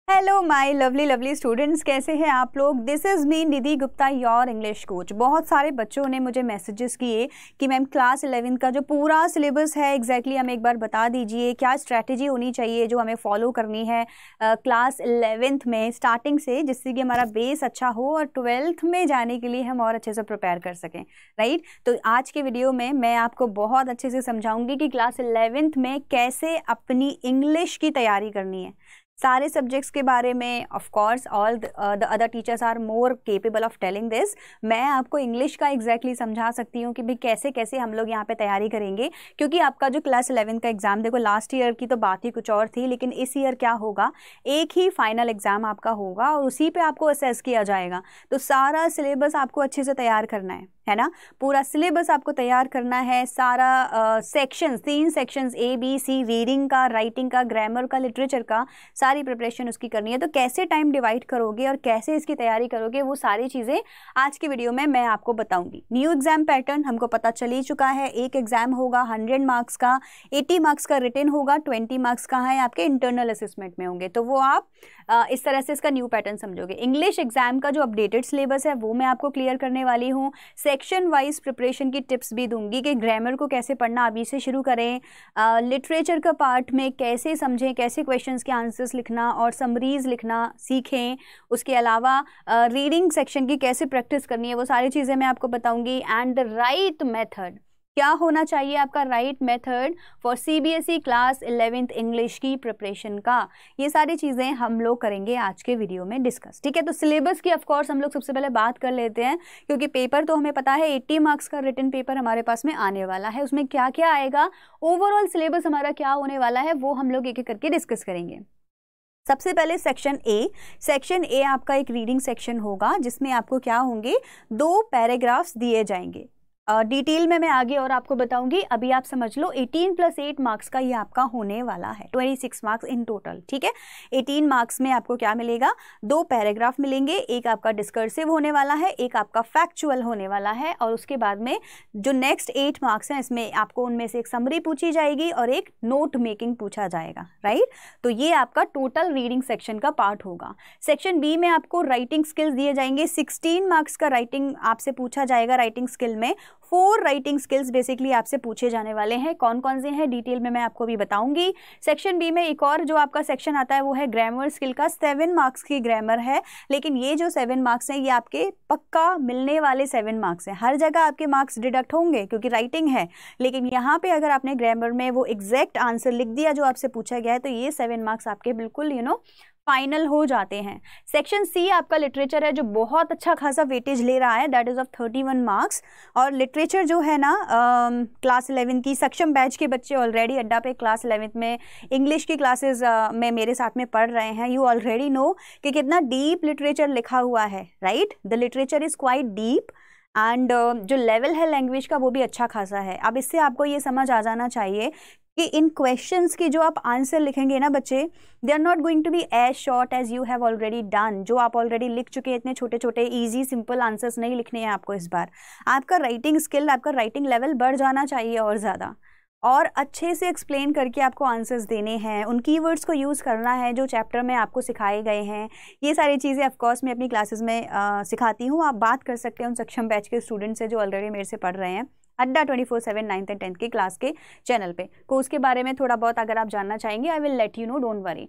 Hello my lovely lovely students, कैसे हैं आप लोग। This is me Nidhi Gupta, your English coach. बहुत सारे बच्चों ने मुझे मैसेजेस किए कि मैम क्लास 11 का जो पूरा सिलेबस है एग्जैक्टली हमें एक बार बता दीजिए, क्या स्ट्रैटेजी होनी चाहिए जो हमें फॉलो करनी है क्लास 11th में स्टार्टिंग से, जिससे कि हमारा बेस अच्छा हो और 12th में जाने के लिए हम और अच्छे से प्रिपेयर कर सकें, राइट। तो आज के वीडियो में मैं आपको बहुत अच्छे से समझाऊंगी कि क्लास 11th में कैसे अपनी इंग्लिश की तैयारी करनी है। सारे सब्जेक्ट्स के बारे में of course all the other teachers are more capable of telling this. मैं आपको इंग्लिश का एग्जैक्टली समझा सकती हूँ कि भाई कैसे कैसे हम लोग यहाँ पे तैयारी करेंगे, क्योंकि आपका जो क्लास 11 का एग्जाम, देखो लास्ट ईयर की तो बात ही कुछ और थी, लेकिन इस ईयर क्या होगा, एक ही फाइनल एग्जाम आपका होगा और उसी पे आपको असेस किया जाएगा। तो सारा सिलेबस आपको अच्छे से तैयार करना है ना। पूरा सिलेबस आपको तैयार करना है, सारा सेक्शंस, 3 सेक्शंस ABC, रीडिंग का, राइटिंग का, ग्रामर का, लिटरेचर का, सारी प्रिपरेशन उसकी करनी है। तो कैसे टाइम डिवाइड करोगे और कैसे इसकी तैयारी करोगे, वो सारी चीज़ें आज की वीडियो में मैं आपको बताऊंगी। न्यू एग्जाम पैटर्न हमको पता चल ही चुका है। एक एग्जाम होगा 100 मार्क्स का, 80 मार्क्स का रिटन होगा, 20 मार्क्स का है आपके इंटरनल असेसमेंट में होंगे। तो वो आप इस तरह से इसका न्यू पैटर्न समझोगे। इंग्लिश एग्जाम का जो अपडेटेड सिलेबस है वो मैं आपको क्लियर करने वाली हूँ। सेक्शन वाइज प्रिपरेशन की टिप्स भी दूंगी कि ग्रामर को कैसे पढ़ना अभी से शुरू करें, लिटरेचर का पार्ट में कैसे समझें, कैसे क्वेश्चंस के आंसर्स लिखना और समरीज लिखना सीखें। उसके अलावा रीडिंग सेक्शन की कैसे प्रैक्टिस करनी है, वो सारी चीज़ें मैं आपको बताऊंगी। एंड द राइट मेथड, क्या होना चाहिए आपका right method for CBSE class 11th English की प्रिपरेशन का, ये सारी चीज़ें हम लोग करेंगे आज के वीडियो में डिस्कस, ठीक है। तो सिलेबस की ऑफकोर्स हम लोग सबसे पहले बात कर लेते हैं, क्योंकि पेपर तो हमें पता है 80 मार्क्स का रिटन पेपर हमारे पास में आने वाला है। उसमें क्या क्या आएगा, ओवरऑल सिलेबस हमारा क्या होने वाला है, वो हम लोग एक एक करके डिस्कस करेंगे। सबसे पहले सेक्शन ए आपका एक रीडिंग सेक्शन होगा, जिसमें आपको क्या होंगे, 2 पैराग्राफ्स दिए जाएंगे। डिटेल में मैं आगे और आपको बताऊंगी, अभी आप समझ लो 18 + 8 मार्क्स का ये आपका होने वाला है, 26 मार्क्स इन टोटल, ठीक है। 18 मार्क्स में आपको क्या मिलेगा, 2 पैराग्राफ मिलेंगे, एक आपका डिस्कर्सिव होने वाला है, एक आपका फैक्चुअल होने वाला है, और उसके बाद में जो नेक्स्ट 8 मार्क्स हैं इसमें आपको उनमें से एक समरी पूछी जाएगी और एक नोट मेकिंग पूछा जाएगा, राइट। तो ये आपका टोटल रीडिंग सेक्शन का पार्ट होगा। सेक्शन बी में आपको राइटिंग स्किल्स दिए जाएंगे, 16 मार्क्स का राइटिंग आपसे पूछा जाएगा। राइटिंग स्किल में 4 राइटिंग स्किल्स बेसिकली आपसे पूछे जाने वाले हैं। कौन कौन से हैं डिटेल में मैं आपको भी बताऊंगी। सेक्शन बी में एक और जो आपका सेक्शन आता है वो है ग्रामर स्किल का। 7 मार्क्स की ग्रामर है, लेकिन ये जो 7 मार्क्स हैं ये आपके पक्का मिलने वाले 7 मार्क्स हैं। हर जगह आपके मार्क्स डिडक्ट होंगे क्योंकि राइटिंग है, लेकिन यहाँ पे अगर आपने ग्रामर में वो एग्जैक्ट आंसर लिख दिया जो आपसे पूछा गया है, तो ये 7 मार्क्स आपके बिल्कुल फाइनल हो जाते हैं। सेक्शन सी आपका लिटरेचर है, जो बहुत अच्छा खासा वेटेज ले रहा है, दैट इज ऑफ 31 मार्क्स। और लिटरेचर जो है ना, क्लास 11 की सक्षम बैच के बच्चे ऑलरेडी अड्डा पे क्लास 11th में इंग्लिश की क्लासेस में मेरे साथ में पढ़ रहे हैं। यू ऑलरेडी नो कि कितना डीप लिटरेचर लिखा हुआ है, right. The literature is quite deep and जो लेवल है लैंग्वेज का वो भी अच्छा खासा है। अब इससे आपको ये समझ आ जाना चाहिए कि इन क्वेश्चंस के जो आप आंसर लिखेंगे ना बच्चे, they are not going to be as short as you have already done. जो आप ऑलरेडी लिख चुके हैं, इतने छोटे छोटे इजी सिंपल आंसर्स नहीं लिखने हैं आपको। इस बार आपका राइटिंग स्किल, आपका राइटिंग लेवल बढ़ जाना चाहिए और ज़्यादा, और अच्छे से एक्सप्लेन करके आपको आंसर्स देने हैं। उन कीवर्ड्स को यूज़ करना है जो चैप्टर में आपको सिखाए गए हैं। ये सारी चीज़ें ऑफकोर्स मैं अपनी क्लासेस में सिखाती हूँ। आप बात कर सकते हैं उन सक्षम बैच के स्टूडेंट से जो ऑलरेडी मेरे से पढ़ रहे हैं अड्डा 24/7 9th and 10th की क्लास के चैनल पे। कोर्स के बारे में थोड़ा बहुत अगर आप जानना चाहेंगे, I will let you know, don't worry.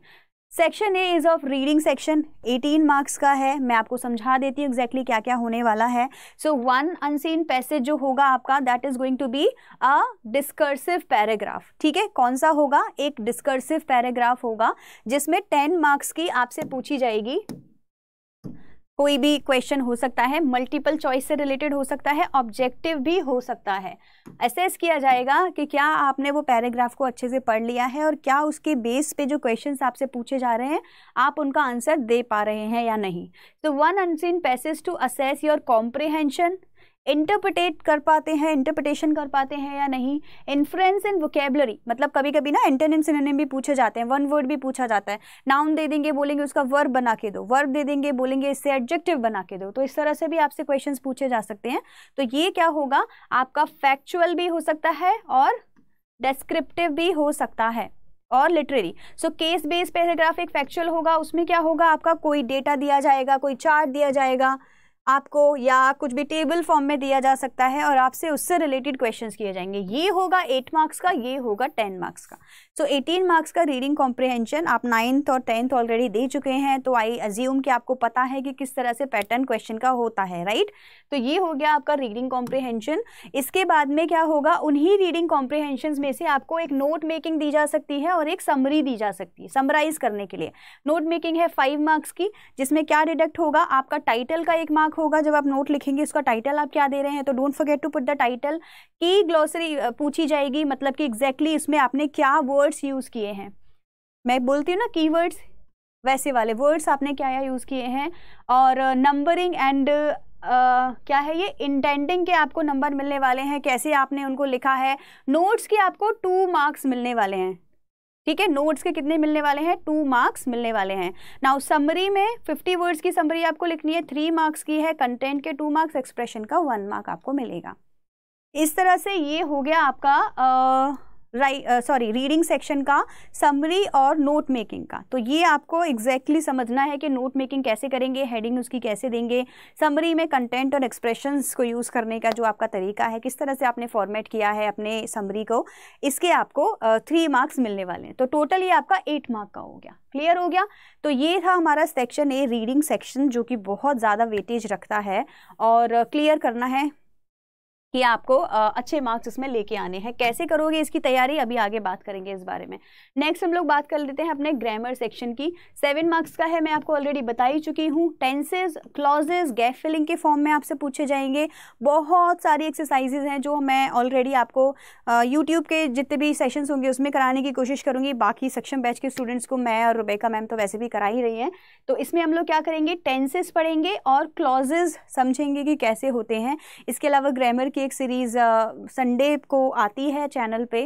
Section A is of reading section, 18 marks का है। मैं आपको समझा देती हूँ एग्जैक्टली क्या क्या होने वाला है। सो 1 अनसीन पैसेज जो होगा आपका, that is going to be a discursive paragraph, ठीक है। कौन सा होगा, एक डिस्कर्सिव पैराग्राफ होगा जिसमें 10 मार्क्स की आपसे पूछी जाएगी। कोई भी क्वेश्चन हो सकता है, मल्टीपल चॉइस से रिलेटेड हो सकता है, ऑब्जेक्टिव भी हो सकता है। असेस किया जाएगा कि क्या आपने वो पैराग्राफ को अच्छे से पढ़ लिया है और क्या उसके बेस पे जो क्वेश्चंस आपसे पूछे जा रहे हैं आप उनका आंसर दे पा रहे हैं या नहीं। तो 1 unseen passage to assess your comprehension, interpret कर पाते हैं, इंटरप्रिटेशन कर पाते हैं या नहीं। इन्फ्रेंस इन वोकेबलरी, मतलब कभी कभी ना एंटोनिम सिनोनिम भी पूछे जाते हैं, 1 वर्ड भी पूछा जाता है। नाउन दे देंगे, बोलेंगे उसका वर्ब बना के दो, वर्ब दे देंगे, बोलेंगे इससे एडजेक्टिव बना के दो। तो इस तरह से भी आपसे क्वेश्चंस पूछे जा सकते हैं। तो ये क्या होगा, आपका फैक्चुअल भी हो सकता है और डेस्क्रिप्टिव भी हो सकता है। और literary. So case based paragraph एक फैक्चुअल होगा, उसमें क्या होगा आपका कोई डेटा दिया जाएगा, कोई चार्ट दिया जाएगा आपको, या कुछ भी टेबल फॉर्म में दिया जा सकता है और आपसे उससे रिलेटेड क्वेश्चंस किए जाएंगे। ये होगा 8 मार्क्स का, ये होगा 10 मार्क्स का। सो 18 मार्क्स का रीडिंग कॉम्प्रिहेंशन। आप 9th और 10th ऑलरेडी दे चुके हैं, तो आई अज्यूम कि आपको पता है कि किस तरह से पैटर्न क्वेश्चन का होता है, राइट। तो ये हो गया आपका रीडिंग कॉम्प्रिहेंशन। इसके बाद में क्या होगा, उन्हीं रीडिंग कॉम्प्रिहेंशन में से आपको एक नोट मेकिंग दी जा सकती है और एक समरी दी जा सकती है समराइज करने के लिए। नोट मेकिंग है 5 मार्क्स की, जिसमें क्या डिडक्ट होगा, आपका टाइटल का 1 मार्क होगा। जब आप नोट लिखेंगे उसका टाइटल आप क्या दे रहे हैं, तो don't forget to put the title. की ग्लोसरी पूछी जाएगी, मतलब कि एग्जैक्टली इसमें आपने क्या वर्ड्स यूज किए हैं। मैं बोलती हूँ ना कीवर्ड्स, वैसे वाले वर्ड्स आपने क्या यूज किए हैं। और नंबरिंग एंड क्या है ये, इंटेंडिंग के आपको नंबर मिलने वाले हैं, कैसे आपने उनको लिखा है। नोट्स के आपको 2 मार्क्स मिलने वाले हैं, ठीक है। नोट्स के कितने मिलने वाले हैं, 2 मार्क्स मिलने वाले हैं। नाउ समरी में 50 वर्ड्स की समरी आपको लिखनी है, 3 मार्क्स की है। कंटेंट के 2 मार्क्स, एक्सप्रेशन का 1 मार्क आपको मिलेगा। इस तरह से ये हो गया आपका रीडिंग सेक्शन का समरी और नोट मेकिंग का। तो ये आपको एग्जैक्टली समझना है कि नोट मेकिंग कैसे करेंगे, हेडिंग उसकी कैसे देंगे, समरी में कंटेंट और एक्सप्रेशंस को यूज़ करने का जो आपका तरीका है, किस तरह से आपने फॉर्मेट किया है अपने समरी को, इसके आपको 3 मार्क्स मिलने वाले हैं। तो टोटल ये आपका 8 मार्क का हो गया। क्लियर हो गया। तो ये था हमारा सेक्शन ए, रीडिंग सेक्शन, जो कि बहुत ज़्यादा वेटेज रखता है और क्लियर करना है कि आपको अच्छे मार्क्स इसमें लेके आने हैं। कैसे करोगे इसकी तैयारी, अभी आगे बात करेंगे इस बारे में। नेक्स्ट हम लोग बात कर लेते हैं अपने ग्रामर सेक्शन की। 7 मार्क्स का है, मैं आपको ऑलरेडी बता ही चुकी हूँ। टेंसेज, क्लॉजेज, गैप फिलिंग के फॉर्म में आपसे पूछे जाएंगे। बहुत सारी एक्सरसाइजेज हैं जो मैं ऑलरेडी आपको यूट्यूब के जितने भी सेशंस होंगे उसमें कराने की कोशिश करूँगी। बाकी सक्षम बैच के स्टूडेंट्स को मैं और रुबैका मैम तो वैसे भी करा ही रही हैं। तो इसमें हम लोग क्या करेंगे, टेंसेज पढ़ेंगे और क्लॉजेज समझेंगे कि कैसे होते हैं। इसके अलावा ग्रामर एक सीरीज संडे को आती है चैनल पे,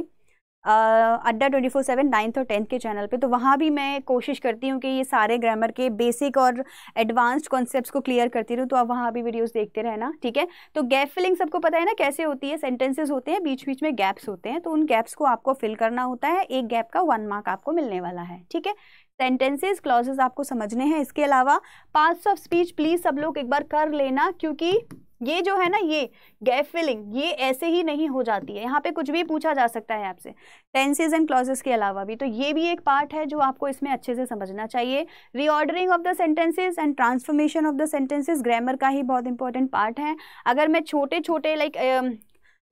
अड्डा 24/7 9th और 10th के चैनल पे। तो वहाँ भी मैं कोशिश करती हूँ कि ये सारे ग्रामर के बेसिक और एडवांस्ड कॉन्सेप्ट्स को क्लियर करती रहूँ। तो आप वहाँ भी वीडियोस देखते रहना, ठीक है। तो गैप फिलिंग सबको पता है ना कैसे होती है। सेंटेंसेस होते हैं, बीच बीच में गैप्स होते हैं, तो उन गैप्स को आपको फिल करना होता है। एक गैप का 1 मार्क आपको मिलने वाला है, ठीक है। सेंटेंसेस, क्लॉजेस आपको समझने हैं। इसके अलावा पार्ट्स ऑफ स्पीच प्लीज सब लोग एक बार कर लेना, क्योंकि ये जो है ना, ये गैप फिलिंग ये ऐसे ही नहीं हो जाती है। यहाँ पे कुछ भी पूछा जा सकता है आपसे टेंसेज एंड क्लॉजेस के अलावा भी। तो ये भी एक पार्ट है जो आपको इसमें अच्छे से समझना चाहिए। Reordering of the sentences and transformation of the sentences grammar का ही बहुत इंपॉर्टेंट पार्ट है। अगर मैं छोटे छोटे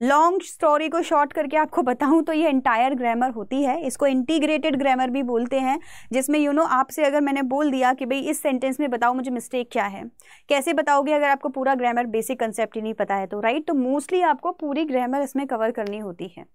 लॉन्ग स्टोरी को शॉर्ट करके आपको बताऊं तो ये एंटायर ग्रामर होती है। इसको इंटीग्रेटेड ग्रामर भी बोलते हैं, जिसमें आपसे अगर मैंने बोल दिया कि भाई इस सेंटेंस में बताओ मुझे मिस्टेक क्या है, कैसे बताओगे अगर आपको पूरा ग्रामर बेसिक कंसेप्ट ही नहीं पता है तो, राइट। तो मोस्टली आपको पूरी ग्रामर इसमें कवर करनी होती है।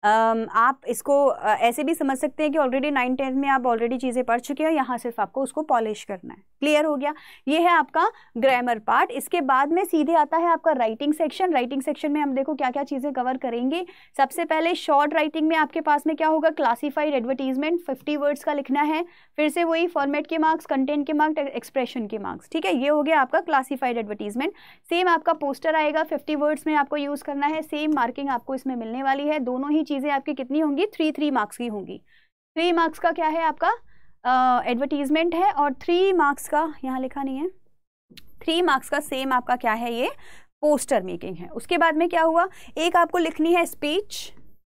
आप इसको ऐसे भी समझ सकते हैं कि ऑलरेडी 9th-10th में आप ऑलरेडी चीज़ें पढ़ चुके हो, यहाँ सिर्फ आपको उसको पॉलिश करना है। क्लियर हो गया। ये है आपका ग्रामर पार्ट। इसके बाद में सीधे आता है आपका राइटिंग सेक्शन। राइटिंग सेक्शन में हम देखो क्या क्या चीज़ें कवर करेंगे। सबसे पहले शॉर्ट राइटिंग में आपके पास में क्या होगा, क्लासीफाइड एडवर्टीजमेंट 50 वर्ड्स का लिखना है। फिर से वही फॉर्मेट के मार्क्स, कंटेंट के मार्क्स, एक्सप्रेशन के मार्क्स, ठीक है। ये हो गया आपका क्लासीफाइड एडवर्टीजमेंट। सेम आपका पोस्टर आएगा, 50 वर्ड्स में आपको यूज़ करना है। सेम मार्किंग आपको इसमें मिलने वाली है। दोनों ही चीज़ें आपकी कितनी होंगी, 3 मार्क्स की होंगी। 3 मार्क्स का क्या है आपका एडवर्टीजमेंट है, और 3 मार्क्स का यहाँ लिखा नहीं है, 3 मार्क्स का सेम आपका क्या है, ये पोस्टर मेकिंग है। उसके बाद में क्या हुआ, एक आपको लिखनी है स्पीच,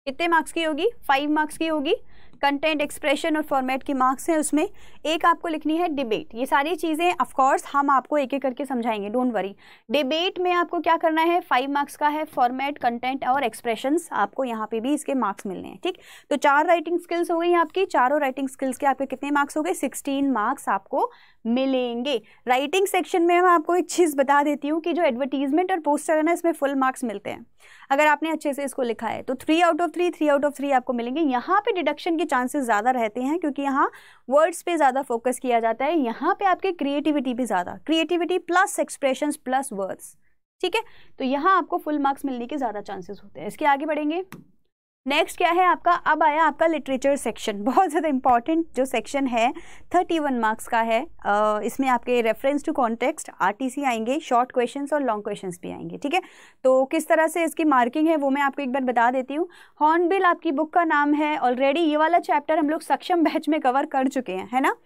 कितने मार्क्स की होगी, 5 मार्क्स की होगी। कंटेंट, एक्सप्रेशन और फॉर्मेट की मार्क्स हैं उसमें। एक आपको लिखनी है डिबेट। ये सारी चीज़ें ऑफ कोर्स हम आपको एक एक करके समझाएंगे, डोंट वरी। डिबेट में आपको क्या करना है, 5 मार्क्स का है। फॉर्मेट, कंटेंट और एक्सप्रेशंस आपको यहाँ पे भी इसके मार्क्स मिलने हैं, ठीक। तो 4 राइटिंग स्किल्स हो गई आपकी। चारों राइटिंग स्किल्स के आपके कितने मार्क्स हो गए, 16 मार्क्स आपको मिलेंगे। राइटिंग सेक्शन में मैं आपको एक चीज़ बता देती हूँ कि जो एडवर्टीजमेंट और पोस्टर है ना, इसमें फुल मार्क्स मिलते हैं अगर आपने अच्छे से इसको लिखा है। तो 3 आउट ऑफ 3 आपको मिलेंगे। यहाँ पे डिडक्शन के चांसेस ज़्यादा रहते हैं, क्योंकि यहाँ वर्ड्स पे ज़्यादा फोकस किया जाता है। यहाँ पे आपके क्रिएटिविटी भी ज़्यादा, creativity plus expressions plus words, ठीक है। तो यहाँ आपको फुल मार्क्स मिलने के ज़्यादा चांसेस होते हैं। इसके आगे बढ़ेंगे। नेक्स्ट क्या है आपका, अब आया आपका लिटरेचर सेक्शन, बहुत ज़्यादा इंपॉर्टेंट जो सेक्शन है, 31 मार्क्स का है। इसमें आपके रेफरेंस टू कॉन्टेक्स्ट, आरटीसी आएंगे, शॉर्ट क्वेश्चंस और लॉन्ग क्वेश्चंस भी आएंगे, ठीक है। तो किस तरह से इसकी मार्किंग है वो मैं आपको एक बार बता देती हूँ। हॉर्नबिल आपकी बुक का नाम है, ऑलरेडी ये वाला चैप्टर हम लोग सक्षम बैच में कवर कर चुके हैं, है ना।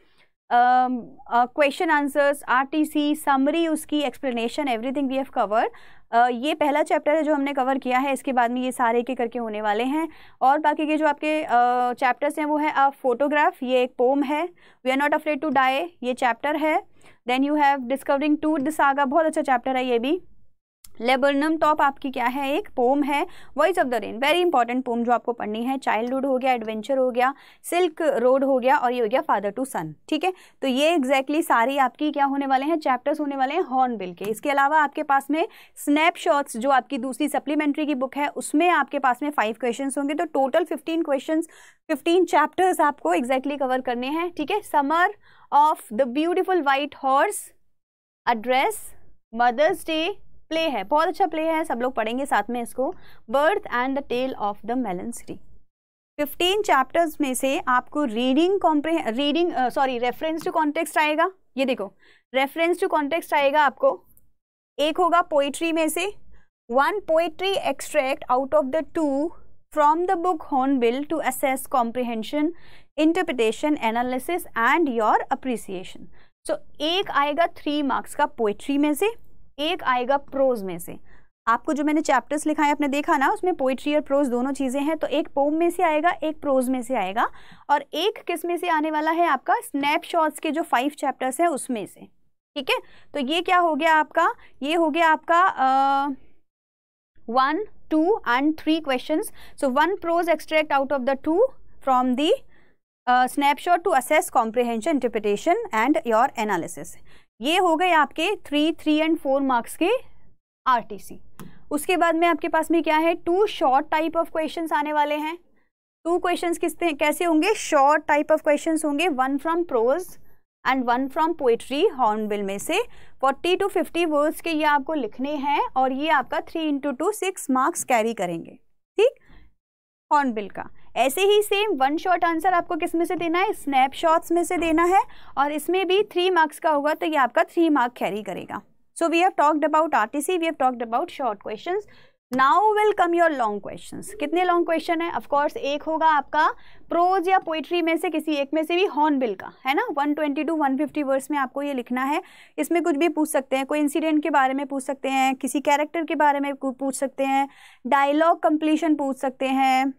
क्वेश्चन आंसर्स, आरटीसी, समरी, उसकी explanation, everything we have cover. ये पहला चैप्टर है जो हमने कवर किया है, इसके बाद में ये सारे के करके होने वाले हैं। और बाकी के जो आपके चैप्टर्स हैं वो है अ फोटोग्राफ, ये एक पोम है। We are not afraid to die, ये चैप्टर है। Then you have discovering Tut the saga, बहुत अच्छा चैप्टर है ये भी। लेबर्नम टॉप आपकी क्या है, एक पोम है। Voice of the rain, very important poem जो आपको पढ़नी है। चाइल्डहुड हो गया, एडवेंचर हो गया, सिल्क रोड हो गया, और ये हो गया फादर टू सन, ठीक है। तो ये एग्जैक्टली सारी आपकी क्या होने वाले हैं, चैप्टर्स होने वाले हैं हॉर्नबिल के। इसके अलावा आपके पास में स्नैपशॉट्स, जो आपकी दूसरी सप्लीमेंट्री की बुक है, उसमें आपके पास में 5 क्वेश्चन होंगे। तो टोटल 15 क्वेश्चन, 15 चैप्टर्स आपको एग्जैक्टली कवर करने हैं, ठीक है। Summer of the beautiful white horse, address, mother's day, play है, बहुत अच्छा प्ले है, सब लोग पढ़ेंगे साथ में इसको। Birth and the tale of the melon city. 15 chapters में से आपको रेफरेंस टू कॉन्टेक्स्ट आएगा। ये देखो, रेफरेंस टू कॉन्टेक्स्ट आएगा आपको। एक होगा पोइट्री में से, 1 poetry extract out of the 2 from the book Hornbill to assess comprehension, interpretation, analysis and your appreciation. So एक आएगा 3 मार्क्स का पोइट्री में से, एक आएगा प्रोज में से। आपको जो मैंने चैप्टर्स लिखा है आपने देखा ना, उसमें पोइट्री और प्रोज दोनों चीज़ें हैं। तो एक पोम में से आएगा, एक प्रोज में से आएगा, और एक किस में से आने वाला है आपका, स्नैपशॉट्स के जो 5 चैप्टर्स हैं उसमें से, ठीक है। तो ये क्या हो गया आपका, ये हो गया आपका 1, 2 and 3 questions. So 1 prose extract out of the 2 from the snapshot to assess comprehension, interpretation and your analysis. ये हो गए आपके 3, 3 and 4 मार्क्स के आरटीसी। उसके बाद में आपके पास में क्या है, 2 शॉर्ट टाइप ऑफ क्वेश्चंस आने वाले हैं। 2 क्वेश्चंस कैसे होंगे, शॉर्ट टाइप ऑफ क्वेश्चंस होंगे, 1 from prose and 1 from poetry Hornbill में से। 40 to 50 वर्ड्स के ये आपको लिखने हैं, और ये आपका 3 into 2 6 मार्क्स कैरी करेंगे, ठीक, हॉर्नबिल का। ऐसे ही सेम 1 शॉर्ट आंसर आपको किस में से देना है, स्नैपशॉट्स में से देना है, और इसमें भी 3 मार्क्स का होगा, तो ये आपका 3 मार्क कैरी करेगा। So we have talked about RTC, we have talked about short questions. Now will come your long questions. कितने लॉन्ग क्वेश्चन है, ऑफकोर्स एक होगा आपका प्रोज या पोइट्री में से किसी एक में से भी हॉर्नबिल का, है ना। 120 to 150 वर्ड्स में आपको ये लिखना है। इसमें कुछ भी पूछ सकते हैं, कोई इंसिडेंट के बारे में पूछ सकते हैं, किसी कैरेक्टर के बारे में पूछ सकते हैं, डायलॉग कंप्लीशन पूछ सकते हैं,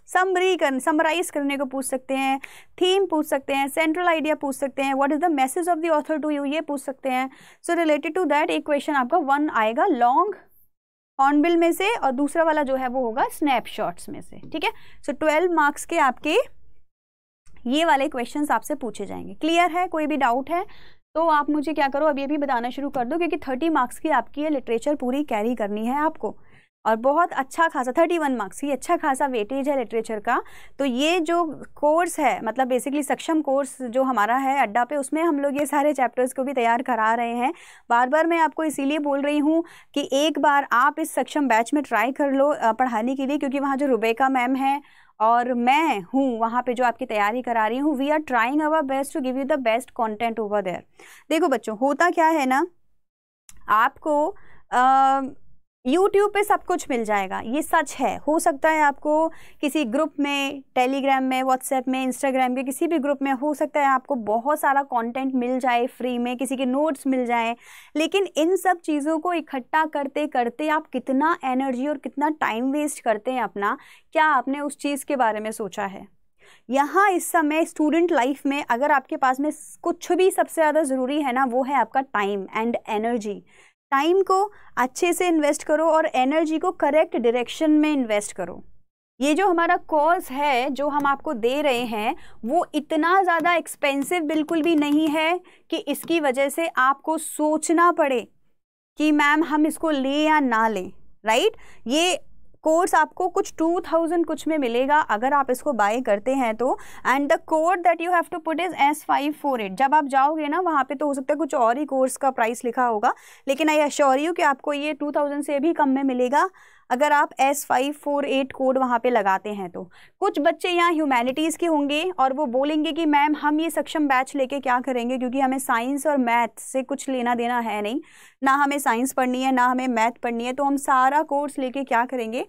समराइज करने को पूछ सकते हैं, थीम पूछ सकते हैं, सेंट्रल आइडिया पूछ सकते हैं, what is the message of the author to you, ये पूछ सकते हैं। सो रिलेटेड टू दैट एक क्वेश्चन आपका 1 आएगा लॉन्ग हॉर्नबिल में से, और दूसरा वाला जो है वो होगा स्नैपशॉट्स में से, ठीक है। सो 12 मार्क्स के आपके ये वाले क्वेश्चंस आपसे पूछे जाएंगे। क्लियर है, कोई भी डाउट है तो आप मुझे क्या करो, अभी बताना शुरू कर दो, क्योंकि 30 मार्क्स की आपकी ये लिटरेचर पूरी कैरी करनी है आपको, और बहुत अच्छा खासा 31 मार्क्स की अच्छा खासा वेटेज है लिटरेचर का। तो ये जो कोर्स है, मतलब बेसिकली सक्षम कोर्स जो हमारा है अड्डा पे, उसमें हम लोग ये सारे चैप्टर्स को भी तैयार करा रहे हैं। बार बार मैं आपको इसीलिए बोल रही हूँ कि एक बार आप इस सक्षम बैच में ट्राई कर लो पढ़ाने के लिए, क्योंकि वहाँ जो रुबेका मैम है और मैं हूँ वहाँ पे जो आपकी तैयारी करा रही हूँ, we are trying our best to give you the best content over there. देखो बच्चों, होता क्या है ना, आपको YouTube पे सब कुछ मिल जाएगा, ये सच है। हो सकता है आपको किसी ग्रुप में, टेलीग्राम में, व्हाट्सएप में, इंस्टाग्राम के किसी भी ग्रुप में, हो सकता है आपको बहुत सारा कंटेंट मिल जाए फ्री में, किसी के नोट्स मिल जाए, लेकिन इन सब चीज़ों को इकट्ठा करते करते आप कितना एनर्जी और कितना टाइम वेस्ट करते हैं अपना, क्या आपने उस चीज़ के बारे में सोचा है? यहाँ इस समय स्टूडेंट लाइफ में अगर आपके पास में कुछ भी सबसे ज़्यादा ज़रूरी है ना, वो है आपका टाइम एंड एनर्जी। टाइम को अच्छे से इन्वेस्ट करो और एनर्जी को करेक्ट डायरेक्शन में इन्वेस्ट करो। ये जो हमारा कोर्स है जो हम आपको दे रहे हैं, वो इतना ज़्यादा एक्सपेंसिव बिल्कुल भी नहीं है कि इसकी वजह से आपको सोचना पड़े कि मैम हम इसको ले या ना लें, राइट। ये कोर्स आपको कुछ 2000 कुछ में मिलेगा अगर आप इसको बाय करते हैं तो, and the code that you have to put is S548। जब आप जाओगे ना वहाँ पे तो हो सकता है कुछ और ही कोर्स का प्राइस लिखा होगा, लेकिन आई अश्योर यू कि आपको ये 2000 से भी कम में मिलेगा। अगर आप S548 कोड वहाँ पे लगाते हैं तो। कुछ बच्चे यहाँ ह्यूमैनिटीज़ के होंगे और वो बोलेंगे कि मैम हम ये सक्षम बैच लेके क्या करेंगे, क्योंकि हमें साइंस और मैथ से कुछ लेना देना है नहीं, ना हमें साइंस पढ़नी है ना हमें मैथ पढ़नी है, तो हम सारा कोर्स लेके क्या करेंगे।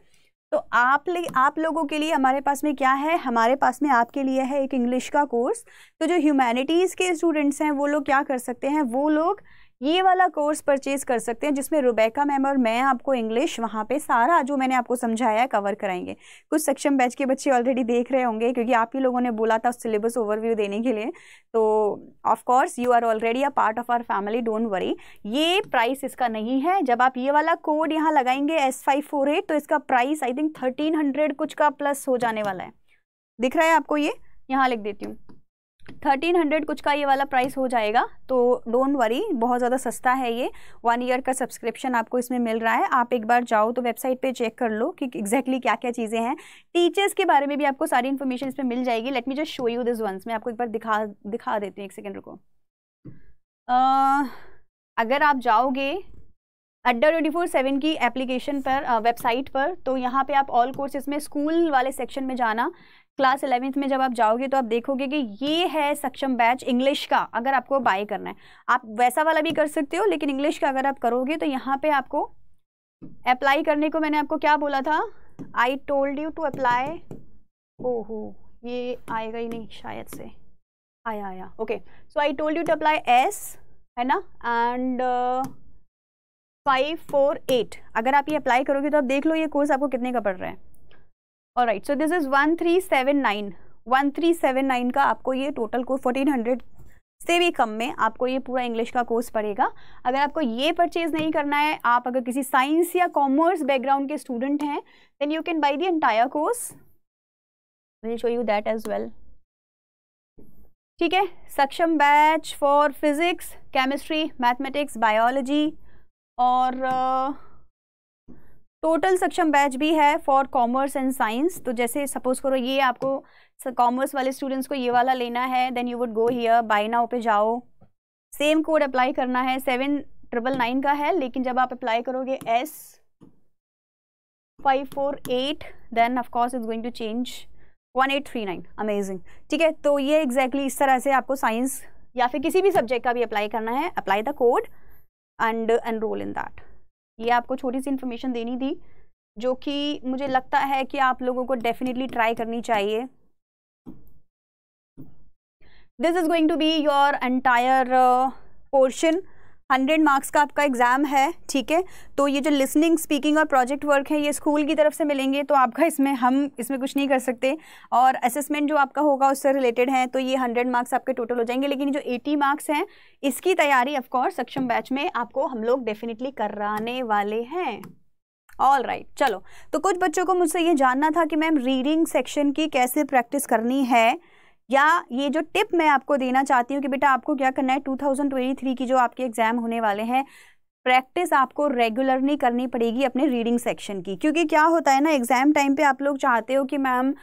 तो आप लोगों के लिए हमारे पास में क्या है, हमारे पास में आपके लिए है एक इंग्लिश का कोर्स। तो जो ह्यूमैनिटीज़ के स्टूडेंट्स हैं वो लोग क्या कर सकते हैं, वो लोग ये वाला कोर्स परचेज कर सकते हैं, जिसमें रुबैका मैम और मैं आपको इंग्लिश वहाँ पे सारा जो मैंने आपको समझाया है कवर कराएंगे। कुछ सक्षम बैच के बच्चे ऑलरेडी देख रहे होंगे, क्योंकि आप ही लोगों ने बोला था सिलेबस ओवरव्यू देने के लिए। तो of course you are already a part of our family, don't worry. ये प्राइस इसका नहीं है। जब आप ये वाला कोड यहाँ लगाएंगे S548, तो इसका प्राइस आई थिंक 1300 कुछ का प्लस हो जाने वाला है। दिख रहा है आपको, ये यहाँ लिख देती हूँ, 1300 कुछ का ये वाला प्राइस हो जाएगा। तो डोंट वरी, बहुत ज़्यादा सस्ता है ये। 1 ईयर का सब्सक्रिप्शन आपको इसमें मिल रहा है। आप एक बार जाओ तो वेबसाइट पे चेक कर लो कि एग्जैक्टली क्या क्या चीज़ें हैं। टीचर्स के बारे में भी आपको सारी इन्फॉर्मेशन इसमें मिल जाएगी। Let me just show you this once. मैं आपको एक बार दिखा देती हूँ, एक सेकेंड रुको। अगर आप जाओगे अड्डा 24/7 की एप्लीकेशन पर, वेबसाइट पर, तो यहाँ पे आप ऑल कोर्सेज में स्कूल वाले सेक्शन में जाना। क्लास 11th में जब आप जाओगे तो आप देखोगे कि ये है सक्षम बैच इंग्लिश का। अगर आपको बाय करना है, आप वैसा वाला भी कर सकते हो, लेकिन इंग्लिश का अगर आप करोगे तो यहाँ पे आपको अप्लाई करने को मैंने आपको क्या बोला था, I told you to apply. ओहो, ये आएगा ही नहीं शायद से। आया okay. So I told you to apply S, है ना, एंड 548। अगर आप ये अप्लाई करोगे तो आप देख लो ये कोर्स आपको कितने का पड़ रहा है। ऑलराइट, सो दिस इज 1379 का आपको ये टोटल कोर्स 1400 से भी कम में आपको ये पूरा इंग्लिश का कोर्स पड़ेगा। अगर आपको ये परचेज नहीं करना है, आप अगर किसी साइंस या कॉमर्स बैकग्राउंड के स्टूडेंट हैं, then you can buy the entire course. Will show you that as well. ठीक है, Saksham batch for physics, chemistry, mathematics, biology, और टोटल सक्षम बैच भी है फॉर कॉमर्स एंड साइंस। तो जैसे सपोज करो ये आपको कॉमर्स वाले स्टूडेंट्स को ये वाला लेना है, then you would go here, buy now पे जाओ, सेम कोड अप्लाई करना है। 7999 का है, लेकिन जब आप अप्लाई करोगे S548, then of course it's going to change 1839। Amazing. ठीक है, तो ये एग्जैक्टली इस तरह से आपको साइंस या फिर किसी भी सब्जेक्ट का भी अप्लाई करना है। Apply the code and enrol in that. ये आपको छोटी सी इन्फॉर्मेशन देनी थी, जो कि मुझे लगता है कि आप लोगों को डेफिनेटली ट्राई करनी चाहिए। This is going to be your entire portion. 100 marks का आपका एग्जाम है। ठीक है, तो ये जो लिसनिंग, स्पीकिंग और प्रोजेक्ट वर्क है, ये स्कूल की तरफ से मिलेंगे, तो आपका हम इसमें कुछ नहीं कर सकते। और असेसमेंट जो आपका होगा उससे रिलेटेड है, तो ये 100 मार्क्स आपके टोटल हो जाएंगे। लेकिन जो 80 मार्क्स हैं, इसकी तैयारी ऑफकोर्स सक्षम बैच में आपको हम लोग डेफिनेटली कराने वाले हैं। ऑल राइट, चलो। तो कुछ बच्चों को मुझसे ये जानना था कि मैम रीडिंग सेक्शन की कैसे प्रैक्टिस करनी है, या ये जो टिप मैं आपको देना चाहती हूँ कि बेटा आपको क्या करना है, 2023 की जो आपके एग्जाम होने वाले हैं, प्रैक्टिस आपको रेगुलरली करनी पड़ेगी अपने रीडिंग सेक्शन की। क्योंकि क्या होता है ना, एग्जाम टाइम पे आप लोग चाहते हो कि मैम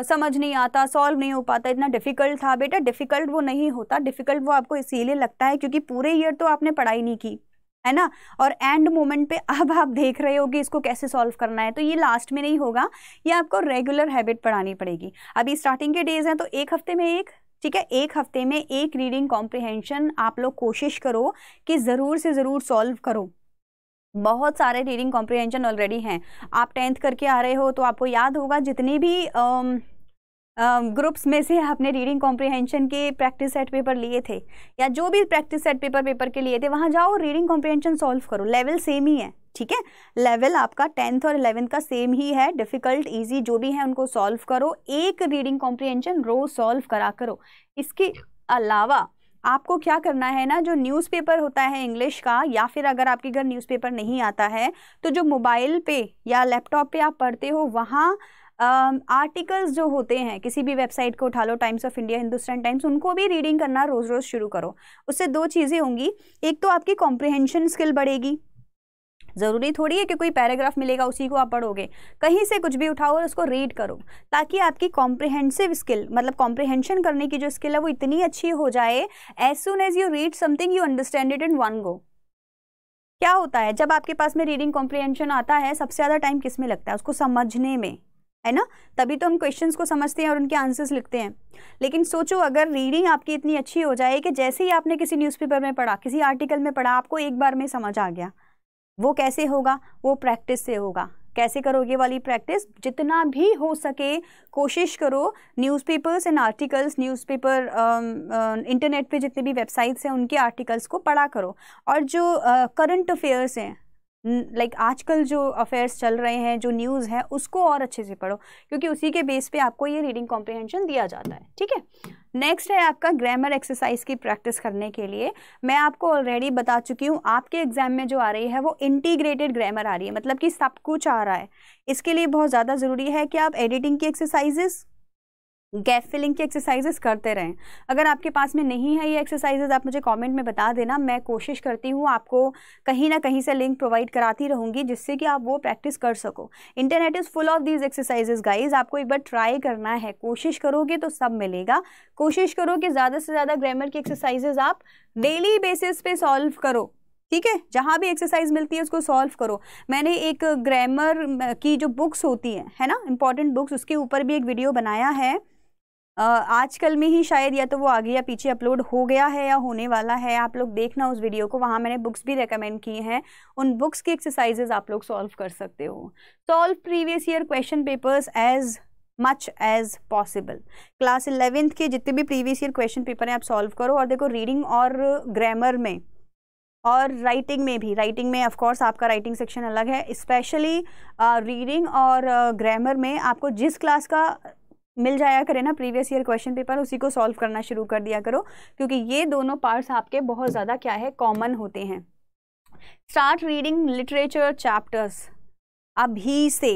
समझ नहीं आता, सॉल्व नहीं हो पाता, इतना डिफिकल्ट था। बेटा डिफिकल्ट वो नहीं होता, डिफिकल्ट वो आपको इसीलिए लगता है क्योंकि पूरे ईयर तो आपने पढ़ाई नहीं की है ना, और एंड मोमेंट पे अब आप देख रहे हो कि इसको कैसे सॉल्व करना है। तो ये लास्ट में नहीं होगा, ये आपको रेगुलर हैबिट पढ़ानी पड़ेगी। अभी स्टार्टिंग के डेज हैं, तो एक हफ्ते में एक, ठीक है, एक हफ्ते में एक रीडिंग कॉम्प्रिहेंशन आप लोग कोशिश करो कि ज़रूर से ज़रूर सॉल्व करो। बहुत सारे रीडिंग कॉम्प्रिहेंशन ऑलरेडी हैं। आप 10th करके आ रहे हो, तो आपको याद होगा जितने भी ग्रुप्स में से आपने रीडिंग कॉम्प्रिहेंशन के प्रैक्टिस सेट पेपर लिए थे, या जो भी प्रैक्टिस सेट पेपर के लिए थे, वहाँ जाओ, रीडिंग कॉम्प्रिहेंशन सॉल्व करो। लेवल सेम ही है, ठीक है, लेवल आपका 10th और 11th का सेम ही है। डिफ़िकल्ट ईजी जो भी है उनको सॉल्व करो। एक रीडिंग कॉम्प्रिहेंशन रोज सॉल्व करा करो। इसके अलावा आपको क्या करना है ना, जो न्यूज़पेपर होता है इंग्लिश का, या फिर अगर आपके घर न्यूज़पेपर नहीं आता है, तो जो मोबाइल पे या लैपटॉप पे आप पढ़ते हो, वहाँ आर्टिकल्स जो होते हैं, किसी भी वेबसाइट को उठा लो, Times of India, Hindustan Times, उनको भी रीडिंग करना रोज़ रोज़ शुरू करो। उससे दो चीज़ें होंगी, एक तो आपकी कॉम्प्रिहेंशन स्किल बढ़ेगी। ज़रूरी थोड़ी है कि कोई पैराग्राफ मिलेगा उसी को आप पढ़ोगे, कहीं से कुछ भी उठाओ और उसको रीड करो, ताकि आपकी कॉम्प्रिहेंसिव स्किल, मतलब कॉम्प्रिहेंशन करने की जो स्किल है वो इतनी अच्छी हो जाए, as soon as you read something you understand it in one go. क्या होता है जब आपके पास में रीडिंग कॉम्प्रिहेंशन आता है, सबसे ज़्यादा टाइम किस में लगता है? उसको समझने में, है ना? तभी तो हम क्वेश्चंस को समझते हैं और उनके आंसर्स लिखते हैं। लेकिन सोचो अगर रीडिंग आपकी इतनी अच्छी हो जाए कि जैसे ही आपने किसी न्यूज़पेपर में पढ़ा, किसी आर्टिकल में पढ़ा, आपको एक बार में समझ आ गया। वो कैसे होगा? वो प्रैक्टिस से होगा। कैसे करोगे वाली प्रैक्टिस? जितना भी हो सके कोशिश करो newspapers and articles, newspaper internet पे जितने भी वेबसाइट्स हैं उनके आर्टिकल्स को पढ़ा करो। और जो करंट अफेयर्स हैं, लाइक आजकल जो अफेयर्स चल रहे हैं, जो न्यूज़ है, उसको और अच्छे से पढ़ो, क्योंकि उसी के बेस पे आपको ये रीडिंग कॉम्प्रिहेंशन दिया जाता है। ठीक है, नेक्स्ट है आपका ग्रामर एक्सरसाइज की प्रैक्टिस करने के लिए। मैं आपको ऑलरेडी बता चुकी हूँ, आपके एग्जाम में जो आ रही है वो इंटीग्रेटेड ग्रामर आ रही है, मतलब कि सब कुछ आ रहा है। इसके लिए बहुत ज़्यादा ज़रूरी है कि आप एडिटिंग की एक्सरसाइजेस, गैप फिलिंग की एक्सरसाइजेस करते रहें। अगर आपके पास में नहीं है ये एक्सरसाइजेस, आप मुझे कमेंट में बता देना, मैं कोशिश करती हूँ आपको कहीं ना कहीं से लिंक प्रोवाइड कराती रहूँगी जिससे कि आप वो प्रैक्टिस कर सको। Internet is full of these exercises guys, आपको एक बार ट्राई करना है, कोशिश करोगे तो सब मिलेगा। कोशिश करो कि ज़्यादा से ज़्यादा ग्रामर की एक्सरसाइजेज आप डेली बेसिस पे सॉल्व करो। ठीक है, जहाँ भी एक्सरसाइज मिलती है उसको सॉल्व करो। मैंने एक ग्रामर की जो बुक्स होती हैं, है ना, इंपॉर्टेंट बुक्स, उसके ऊपर भी एक वीडियो बनाया है आजकल में ही शायद, या तो वो आगे या पीछे अपलोड हो गया है या होने वाला है। आप लोग देखना उस वीडियो को, वहाँ मैंने बुक्स भी रेकमेंड की हैं। उन बुक्स की एक्सरसाइजेज आप लोग सॉल्व कर सकते हो। Solve previous year question papers as much as possible. Class 11th के जितने भी प्रीवियस ईयर क्वेश्चन पेपर हैं आप सॉल्व करो। और देखो रीडिंग और ग्रामर में और राइटिंग में भी, राइटिंग में ऑफ कोर्स आपका राइटिंग सेक्शन अलग है, स्पेशली रीडिंग और ग्रामर में आपको जिस क्लास का मिल जाया करे ना प्रीवियस ईयर क्वेश्चन पेपर, उसी को सॉल्व करना शुरू कर दिया करो, क्योंकि ये दोनों पार्ट्स आपके बहुत ज़्यादा क्या है, कॉमन होते हैं। स्टार्ट रीडिंग लिटरेचर चैप्टर्स अभी से।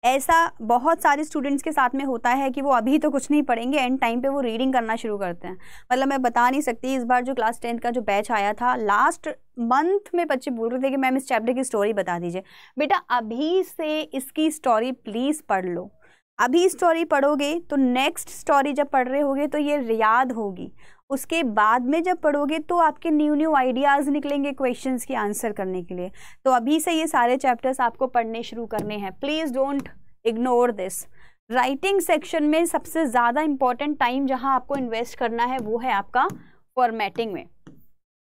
ऐसा बहुत सारे स्टूडेंट्स के साथ में होता है कि वो अभी तो कुछ नहीं पढ़ेंगे, एंड टाइम पे वो रीडिंग करना शुरू करते हैं। मतलब मैं बता नहीं सकती, इस बार जो क्लास 10th का जो बैच आया था, लास्ट मंथ में बच्चे बोल रहे थे कि मैम इस चैप्टर की स्टोरी बता दीजिए। बेटा अभी से इसकी स्टोरी प्लीज़ पढ़ लो। अभी स्टोरी पढ़ोगे तो नेक्स्ट स्टोरी जब पढ़ रहे होगे तो ये याद होगी, उसके बाद में जब पढ़ोगे तो आपके न्यू आइडियाज़ निकलेंगे क्वेश्चंस के आंसर करने के लिए। तो अभी से ये सारे चैप्टर्स आपको पढ़ने शुरू करने हैं, please don't ignore this. Writing section में सबसे ज़्यादा इंपॉर्टेंट टाइम जहाँ आपको इन्वेस्ट करना है वो है आपका फॉर्मेटिंग में।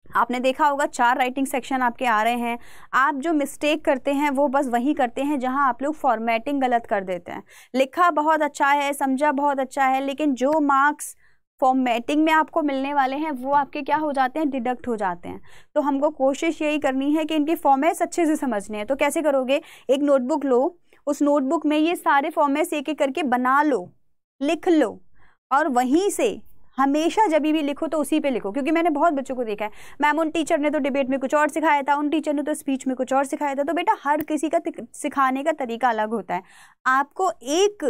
आपने देखा होगा 4 राइटिंग सेक्शन आपके आ रहे हैं। आप जो मिस्टेक करते हैं वो बस वही करते हैं जहां आप लोग फॉर्मेटिंग गलत कर देते हैं। लिखा बहुत अच्छा है, समझा बहुत अच्छा है, लेकिन जो मार्क्स फॉर्मेटिंग में आपको मिलने वाले हैं वो आपके क्या हो जाते हैं, डिडक्ट हो जाते हैं। तो हमको कोशिश यही करनी है कि इनके फॉर्मेट्स अच्छे से समझने हैं। तो कैसे करोगे, एक नोटबुक लो, उस नोटबुक में ये सारे फॉर्मेट्स एक एक करके बना लो, लिख लो, और वहीं से हमेशा जब भी लिखो तो उसी पे लिखो। क्योंकि मैंने बहुत बच्चों को देखा है, मैम उन टीचर ने तो डिबेट में कुछ और सिखाया था, उन टीचर ने तो स्पीच में कुछ और सिखाया था। तो बेटा हर किसी का सिखाने का तरीका अलग होता है। आपको एक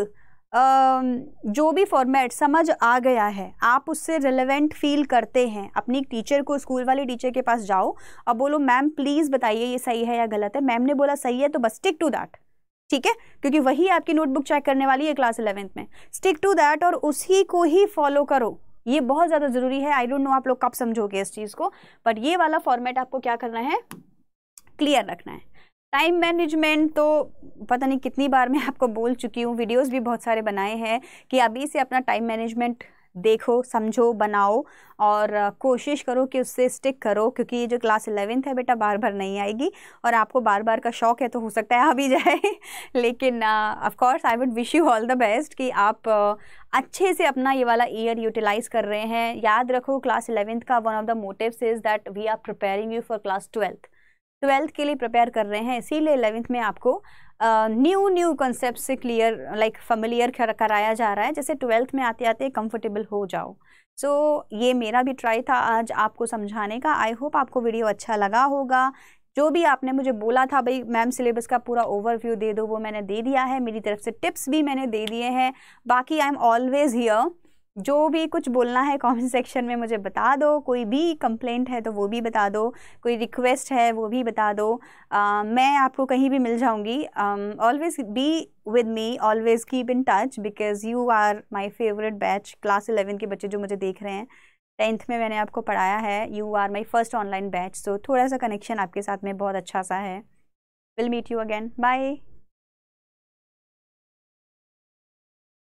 जो भी फॉर्मेट समझ आ गया है, आप उससे रिलेवेंट फील करते हैं, अपनी टीचर को, स्कूल वाली टीचर के पास जाओ और बोलो मैम प्लीज़ बताइए ये सही है या गलत है। मैम ने बोला सही है तो बस स्टिक टू दैट, ठीक है, क्योंकि वही आपकी नोटबुक चेक करने वाली है क्लास 11th में। स्टिक टू दैट और उसी को ही फॉलो करो, ये बहुत ज़्यादा ज़रूरी है। आई डोंट नो आप लोग कब समझोगे इस चीज़ को, बट ये वाला फॉर्मेट आपको क्या करना है, क्लियर रखना है। टाइम मैनेजमेंट तो पता नहीं कितनी बार मैं आपको बोल चुकी हूँ, वीडियोस भी बहुत सारे बनाए हैं कि अभी से अपना टाइम मैनेजमेंट देखो, समझो, बनाओ और कोशिश करो कि उससे स्टिक करो, क्योंकि ये जो क्लास 11th है बेटा बार बार नहीं आएगी, और आपको बार बार का शौक है तो हो सकता है आ भी जाए लेकिन of course I would wish you all the best कि आप अच्छे से अपना ये वाला ईयर यूटिलाइज कर रहे हैं। याद रखो क्लास 11th का one of the motives is that we are preparing you for class 12th के लिए प्रिपेयर कर रहे हैं, इसीलिए 11th में आपको न्यू कॉन्सेप्ट से क्लियर लाइक फेमिलियर कराया जा रहा है, जैसे 12th में आते आते कंफर्टेबल हो जाओ। सो ये मेरा भी ट्राई था आज आपको समझाने का। आई होप आपको वीडियो अच्छा लगा होगा। जो भी आपने मुझे बोला था भाई मैम सिलेबस का पूरा ओवरव्यू दे दो, वो मैंने दे दिया है, मेरी तरफ से टिप्स भी मैंने दे दिए हैं। बाकी आई एम ऑलवेज हियर, जो भी कुछ बोलना है कमेंट सेक्शन में मुझे बता दो, कोई भी कंप्लेंट है तो वो भी बता दो, कोई रिक्वेस्ट है वो भी बता दो। मैं आपको कहीं भी मिल जाऊंगी। Always be with me, always keep in touch, because you are my favourite batch, class 11 के बच्चे जो मुझे देख रहे हैं। 10th में मैंने आपको पढ़ाया है, you are my first online batch, so थोड़ा सा कनेक्शन आपके साथ में बहुत अच्छा सा है। Will meet you again, bye.